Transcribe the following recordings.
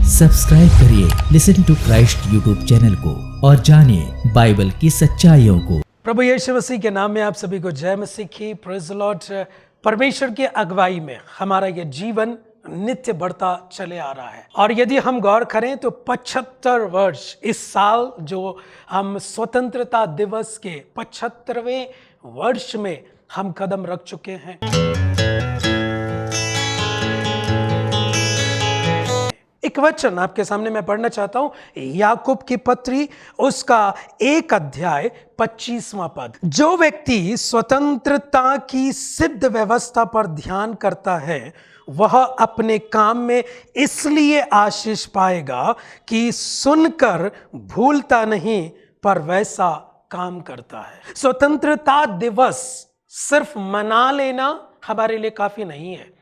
Subscribe करिए listen to Christ YouTube channel को और जानिए बाइबल की सच्चाइयों को। प्रभु यीशु मसीह के नाम में आप सभी को जय मसीह की। Praise the Lord. परमेश्वर की अगुवाई में हमारा ये जीवन नित्य बढ़ता चले आ रहा है और यदि हम गौर करें तो 75 वर्ष इस साल जो हम स्वतंत्रता दिवस के 75वें वर्ष में हम कदम रख चुके हैं। एक वचन आपके सामने मैं पढ़ना चाहता हूं, याकूब की पत्री उसका 1 अध्याय 25वां पद। जो व्यक्ति स्वतंत्रता की सिद्ध व्यवस्था पर ध्यान करता है वह अपने काम में इसलिए आशीष पाएगा कि सुनकर भूलता नहीं पर वैसा काम करता है। स्वतंत्रता दिवस सिर्फ मना लेना हमारे लिए काफी नहीं है।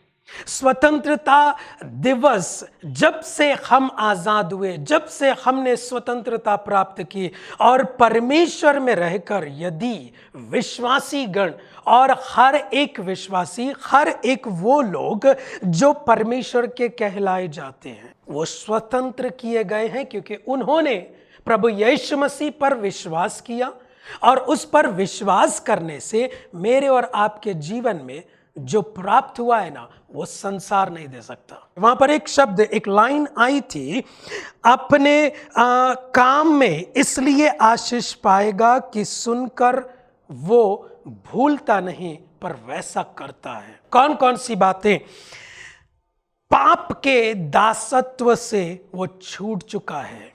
स्वतंत्रता दिवस जब से हम आजाद हुए, जब से हमने स्वतंत्रता प्राप्त की और परमेश्वर में रहकर यदि विश्वासी गण और हर एक विश्वासी, हर एक वो लोग जो परमेश्वर के कहलाए जाते हैं वो स्वतंत्र किए गए हैं क्योंकि उन्होंने प्रभु यीशु मसीह पर विश्वास किया और उस पर विश्वास करने से मेरे और आपके जीवन में जो प्राप्त हुआ है ना वो संसार नहीं दे सकता। वहां पर एक शब्द, एक लाइन आई थी, अपने काम में इसलिए आशीष पाएगा कि सुनकर वो भूलता नहीं पर वैसा करता है। कौन कौन सी बातें? पाप के दासत्व से वो छूट चुका है,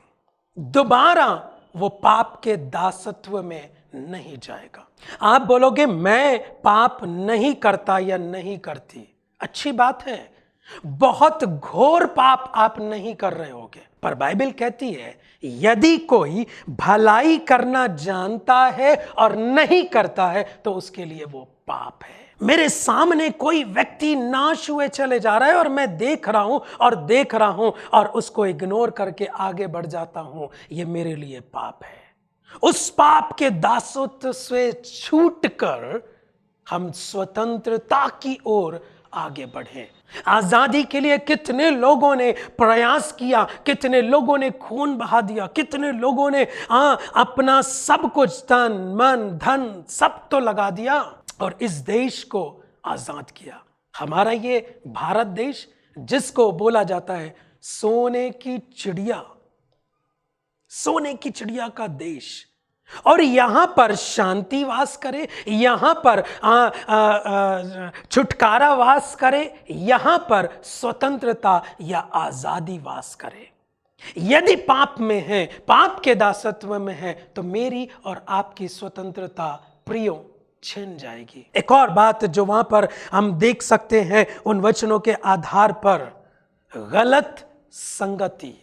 दोबारा वो पाप के दासत्व में नहीं जाएगा। आप बोलोगे मैं पाप नहीं करता या नहीं करती, अच्छी बात है, बहुत घोर पाप आप नहीं कर रहे होगे, पर बाइबल कहती है यदि कोई भलाई करना जानता है और नहीं करता है तो उसके लिए वो पाप है। मेरे सामने कोई व्यक्ति नाश हुए चले जा रहा है और मैं देख रहा हूं और उसको इग्नोर करके आगे बढ़ जाता हूं, ये मेरे लिए पाप है। उस पाप के दासत्व से छूटकर हम स्वतंत्रता की ओर आगे बढ़े। आजादी के लिए कितने लोगों ने प्रयास किया, कितने लोगों ने खून बहा दिया, कितने लोगों ने अपना सब कुछ, तन मन धन सब तो लगा दिया और इस देश को आजाद किया। हमारा ये भारत देश जिसको बोला जाता है सोने की चिड़िया, सोने की चिड़िया का देश, और यहां पर शांति वास करे, यहां पर छुटकारा वास करे, यहां पर स्वतंत्रता या आजादी वास करे। यदि पाप में है, पाप के दासत्व में है तो मेरी और आपकी स्वतंत्रता प्रियो छिन जाएगी। एक और बात जो वहां पर हम देख सकते हैं उन वचनों के आधार पर, गलत संगति।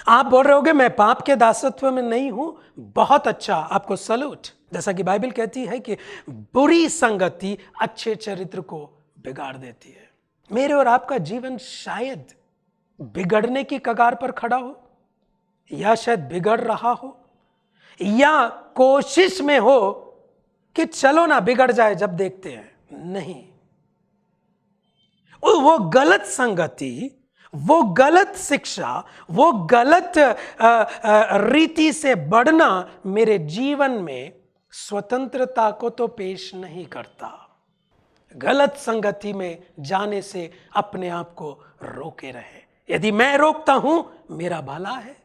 आप बोल रहे होगे मैं पाप के दासत्व में नहीं हूं, बहुत अच्छा, आपको सलूट। जैसा कि बाइबल कहती है कि बुरी संगति अच्छे चरित्र को बिगाड़ देती है। मेरे और आपका जीवन शायद बिगड़ने की कगार पर खड़ा हो, या शायद बिगड़ रहा हो, या कोशिश में हो कि चलो ना बिगड़ जाए जब देखते हैं। नहीं, वो गलत संगति, वो गलत शिक्षा, वो गलत रीति से बढ़ना मेरे जीवन में स्वतंत्रता को तो पेश नहीं करता। गलत संगति में जाने से अपने आप को रोके रहे। यदि मैं रोकता हूं मेरा भला है,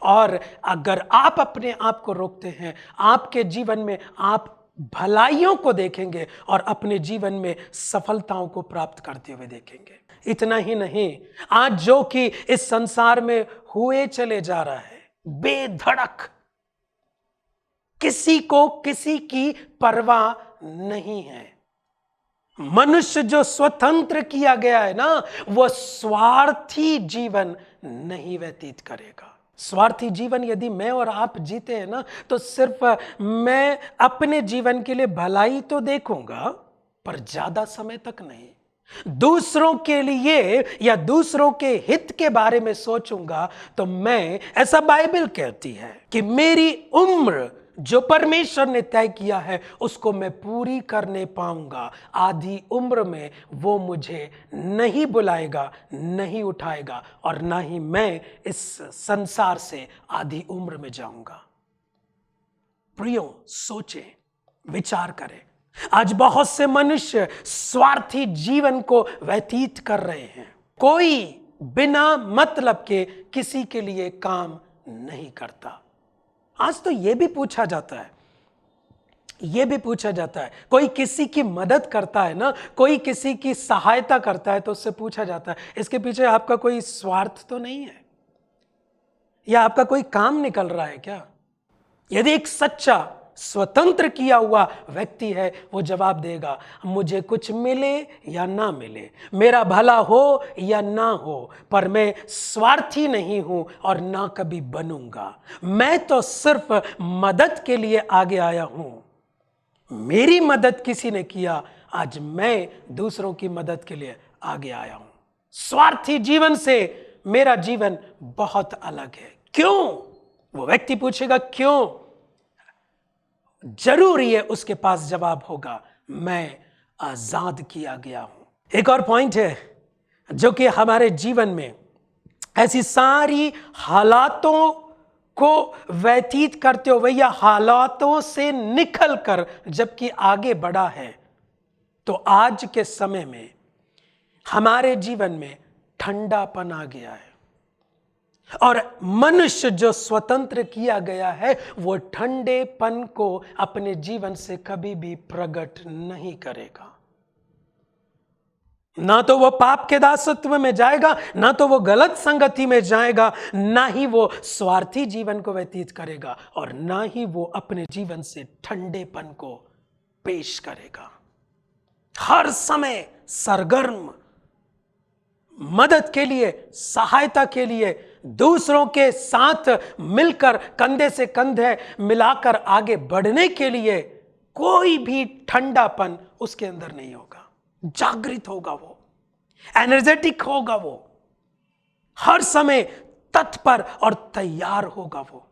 और अगर आप अपने आप को रोकते हैं, आपके जीवन में आप भलाइयों को देखेंगे और अपने जीवन में सफलताओं को प्राप्त करते हुए देखेंगे। इतना ही नहीं, आज जो कि इस संसार में हुए चले जा रहा है बेधड़क, किसी को किसी की परवाह नहीं है। मनुष्य जो स्वतंत्र किया गया है ना, वो स्वार्थी जीवन नहीं व्यतीत करेगा। स्वार्थी जीवन यदि मैं और आप जीते हैं ना, तो सिर्फ मैं अपने जीवन के लिए भलाई तो देखूंगा पर ज्यादा समय तक नहीं। दूसरों के लिए या दूसरों के हित के बारे में सोचूंगा तो मैं, ऐसा बाइबल कहती है कि मेरी उम्र जो परमेश्वर ने तय किया है उसको मैं पूरी करने पाऊंगा। आधी उम्र में वो मुझे नहीं बुलाएगा, नहीं उठाएगा, और ना ही मैं इस संसार से आधी उम्र में जाऊंगा। प्रियो, सोचें, विचार करें। आज बहुत से मनुष्य स्वार्थी जीवन को व्यतीत कर रहे हैं। कोई बिना मतलब के किसी के लिए काम नहीं करता। आज तो यह भी पूछा जाता है, कोई किसी की मदद करता है ना, कोई किसी की सहायता करता है तो उससे पूछा जाता है, इसके पीछे आपका कोई स्वार्थ तो नहीं है, या आपका कोई काम निकल रहा है क्या? यदि एक सच्चा स्वतंत्र किया हुआ व्यक्ति है, वो जवाब देगा, मुझे कुछ मिले या ना मिले, मेरा भला हो या ना हो, पर मैं स्वार्थी नहीं हूं और ना कभी बनूंगा। मैं तो सिर्फ मदद के लिए आगे आया हूं। मेरी मदद किसी ने किया, आज मैं दूसरों की मदद के लिए आगे आया हूं। स्वार्थी जीवन से मेरा जीवन बहुत अलग है। क्यों? वो व्यक्ति पूछेगा क्यों? जरूरी है उसके पास जवाब होगा, मैं आजाद किया गया हूं। एक और पॉइंट है जो कि हमारे जीवन में ऐसी सारी हालातों को व्यतीत करते हुए या हालातों से निकलकर जबकि आगे बढ़ा है, तो आज के समय में हमारे जीवन में ठंडापन आ गया है। और मनुष्य जो स्वतंत्र किया गया है वो ठंडेपन को अपने जीवन से कभी भी प्रकट नहीं करेगा। ना तो वो पाप के दासत्व में जाएगा, ना तो वो गलत संगति में जाएगा, ना ही वो स्वार्थी जीवन को व्यतीत करेगा, और ना ही वो अपने जीवन से ठंडेपन को पेश करेगा। हर समय सरगर्म, मदद के लिए, सहायता के लिए, दूसरों के साथ मिलकर कंधे से कंधे मिलाकर आगे बढ़ने के लिए कोई भी ठंडापन उसके अंदर नहीं होगा। जागृत होगा वो, एनर्जेटिक होगा वो, हर समय तत्पर और तैयार होगा वो।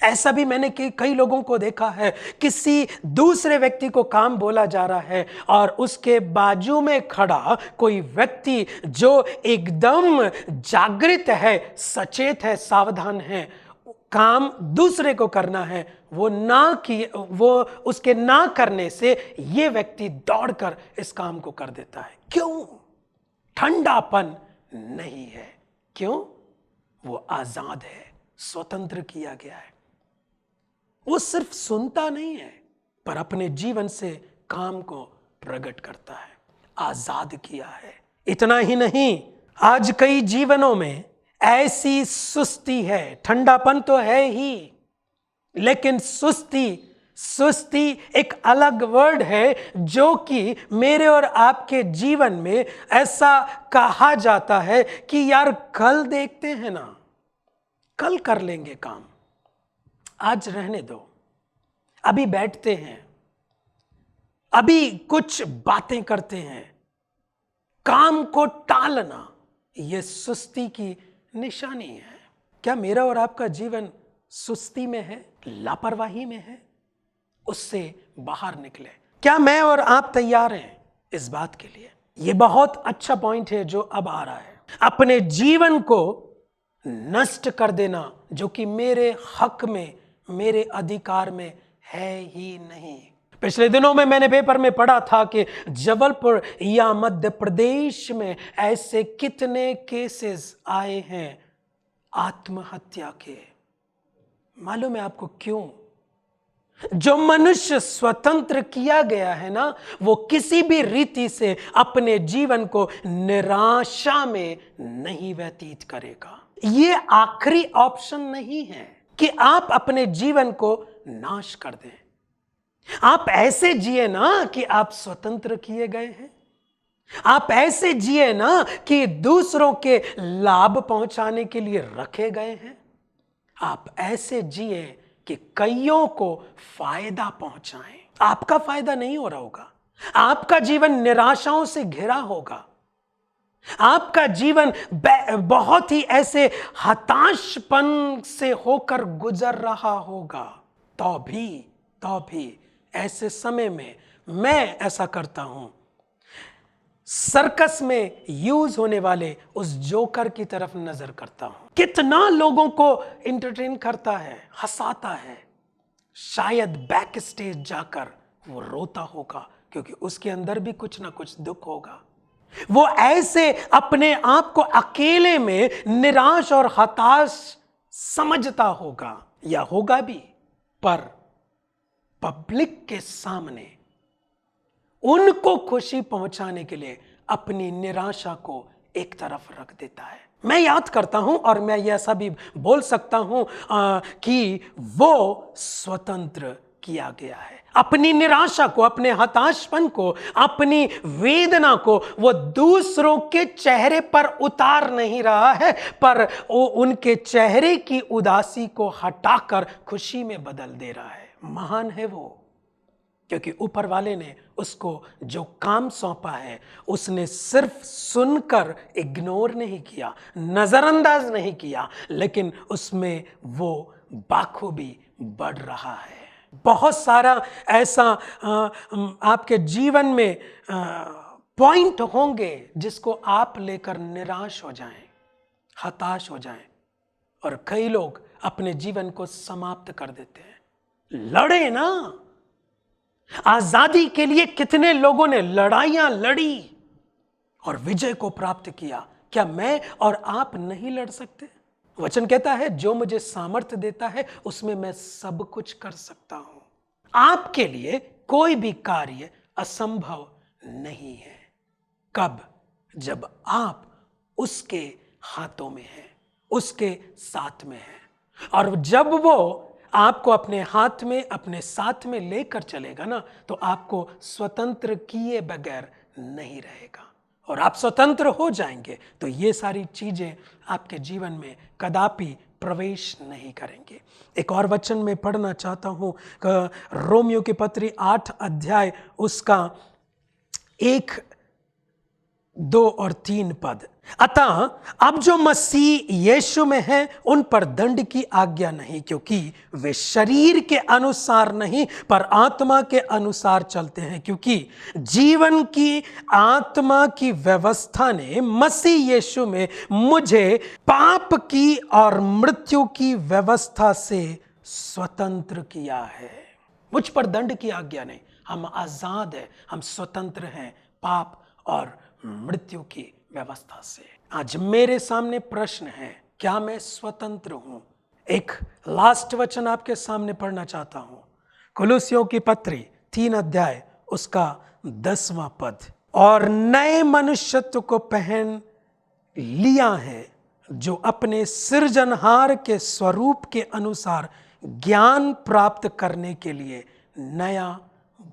ऐसा भी मैंने कई लोगों को देखा है, किसी दूसरे व्यक्ति को काम बोला जा रहा है और उसके बाजू में खड़ा कोई व्यक्ति जो एकदम जागृत है, सचेत है, सावधान है, काम दूसरे को करना है, वो उसके ना करने से ये व्यक्ति दौड़कर इस काम को कर देता है। क्यों? ठंडापन नहीं है। क्यों? वो आजाद है, स्वतंत्र किया गया है। वो सिर्फ सुनता नहीं है पर अपने जीवन से काम को प्रकट करता है। आजाद किया है। इतना ही नहीं, आज कई जीवनों में ऐसी सुस्ती है, ठंडापन तो है ही, लेकिन सुस्ती एक अलग वर्ड है जो कि मेरे और आपके जीवन में ऐसा कहा जाता है कि यार कल देखते हैं ना, कल कर लेंगे काम, आज रहने दो, अभी बैठते हैं, अभी कुछ बातें करते हैं। काम को टालना यह सुस्ती की निशानी है। क्या मेरा और आपका जीवन सुस्ती में है, लापरवाही में है? उससे बाहर निकले। क्या मैं और आप तैयार हैं इस बात के लिए? यह बहुत अच्छा पॉइंट है जो अब आ रहा है। अपने जीवन को नष्ट कर देना जो कि मेरे हक में, मेरे अधिकार में है ही नहीं। पिछले दिनों में मैंने पेपर में पढ़ा था कि जबलपुर या मध्य प्रदेश में ऐसे कितने केसेस आए हैं आत्महत्या के। मालूम है आपको क्यों? जो मनुष्य स्वतंत्र किया गया है ना, वो किसी भी रीति से अपने जीवन को निराशा में नहीं व्यतीत करेगा। ये आखिरी ऑप्शन नहीं है कि आप अपने जीवन को नाश कर दें। आप ऐसे जिए ना कि आप स्वतंत्र किए गए हैं। आप ऐसे जिए ना कि दूसरों के लाभ पहुंचाने के लिए रखे गए हैं। आप ऐसे जिए कि कईयों को फायदा पहुंचाएं। आपका फायदा नहीं हो रहा होगा, आपका जीवन निराशाओं से घिरा होगा, आपका जीवन बहुत ही ऐसे हताशपन से होकर गुजर रहा होगा। तो भी ऐसे समय में मैं ऐसा करता हूं, सर्कस में यूज होने वाले उस जोकर की तरफ नजर करता हूं। कितना लोगों को एंटरटेन करता है, हंसाता है। शायद बैक स्टेज जाकर वो रोता होगा, क्योंकि उसके अंदर भी कुछ ना कुछ दुख होगा। वो ऐसे अपने आप को अकेले में निराश और हताश समझता होगा, या होगा भी, पर पब्लिक के सामने उनको खुशी पहुंचाने के लिए अपनी निराशा को एक तरफ रख देता है। मैं याद करता हूं, और मैं ये ऐसा भी बोल सकता हूं कि वो स्वतंत्र किया गया है। अपनी निराशा को, अपने हताशपन को, अपनी वेदना को वो दूसरों के चेहरे पर उतार नहीं रहा है, पर वो उनके चेहरे की उदासी को हटाकर खुशी में बदल दे रहा है। महान है वो, क्योंकि ऊपर वाले ने उसको जो काम सौंपा है, उसने सिर्फ सुनकर इग्नोर नहीं किया, नजरअंदाज नहीं किया, लेकिन उसमें वो बाखूबी बढ़ रहा है। बहुत सारा ऐसा आपके जीवन में पॉइंट होंगे जिसको आप लेकर निराश हो जाएं, हताश हो जाएं, और कई लोग अपने जीवन को समाप्त कर देते हैं। लड़े ना, आजादी के लिए कितने लोगों ने लड़ाइयां लड़ी और विजय को प्राप्त किया। क्या मैं और आप नहीं लड़ सकते? वचन कहता है, जो मुझे सामर्थ्य देता है उसमें मैं सब कुछ कर सकता हूं। आपके लिए कोई भी कार्य असंभव नहीं है। कब? जब आप उसके हाथों में हैं, उसके साथ में हैं। और जब वो आपको अपने हाथ में, अपने साथ में लेकर चलेगा ना, तो आपको स्वतंत्र किए बगैर नहीं रहेगा। और आप स्वतंत्र हो जाएंगे तो ये सारी चीजें आपके जीवन में कदापि प्रवेश नहीं करेंगे। एक और वचन में पढ़ना चाहता हूं, रोमियो की पत्री 8 अध्याय उसका 1, 2 और 3 पद। अतः अब जो मसीह यीशु में है उन पर दंड की आज्ञा नहीं, क्योंकि वे शरीर के अनुसार नहीं पर आत्मा के अनुसार चलते हैं। क्योंकि जीवन की आत्मा की व्यवस्था ने मसीह यीशु में मुझे पाप की और मृत्यु की व्यवस्था से स्वतंत्र किया है। मुझ पर दंड की आज्ञा नहीं, हम आजाद हैं, हम स्वतंत्र हैं पाप और मृत्यु की व्यवस्था से। आज मेरे सामने प्रश्न है, क्या मैं स्वतंत्र हूं? एक लास्ट वचन आपके सामने पढ़ना चाहता हूं, कुलुस्सियों की पत्री 3 अध्याय उसका 10वां पद। और नए मनुष्यत्व को पहन लिया है, जो अपने सृजनहार के स्वरूप के अनुसार ज्ञान प्राप्त करने के लिए नया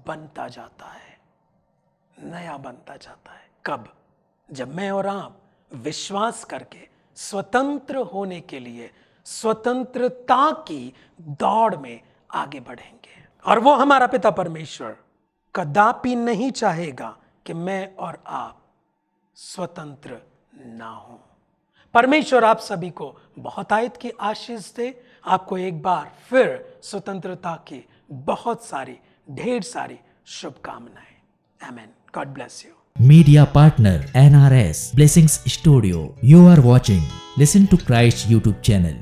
बनता जाता है। नया बनता जाता है। कब? जब मैं और आप विश्वास करके स्वतंत्र होने के लिए स्वतंत्रता की दौड़ में आगे बढ़ेंगे। और वो हमारा पिता परमेश्वर कदापि नहीं चाहेगा कि मैं और आप स्वतंत्र ना हो। परमेश्वर आप सभी को बहुत आयत की आशीष दे। आपको एक बार फिर स्वतंत्रता की बहुत सारी, ढेर सारी शुभकामनाएं। आमीन। God bless you. Media partner NRS Blessings Studio. You are watching Listen to Christ YouTube channel.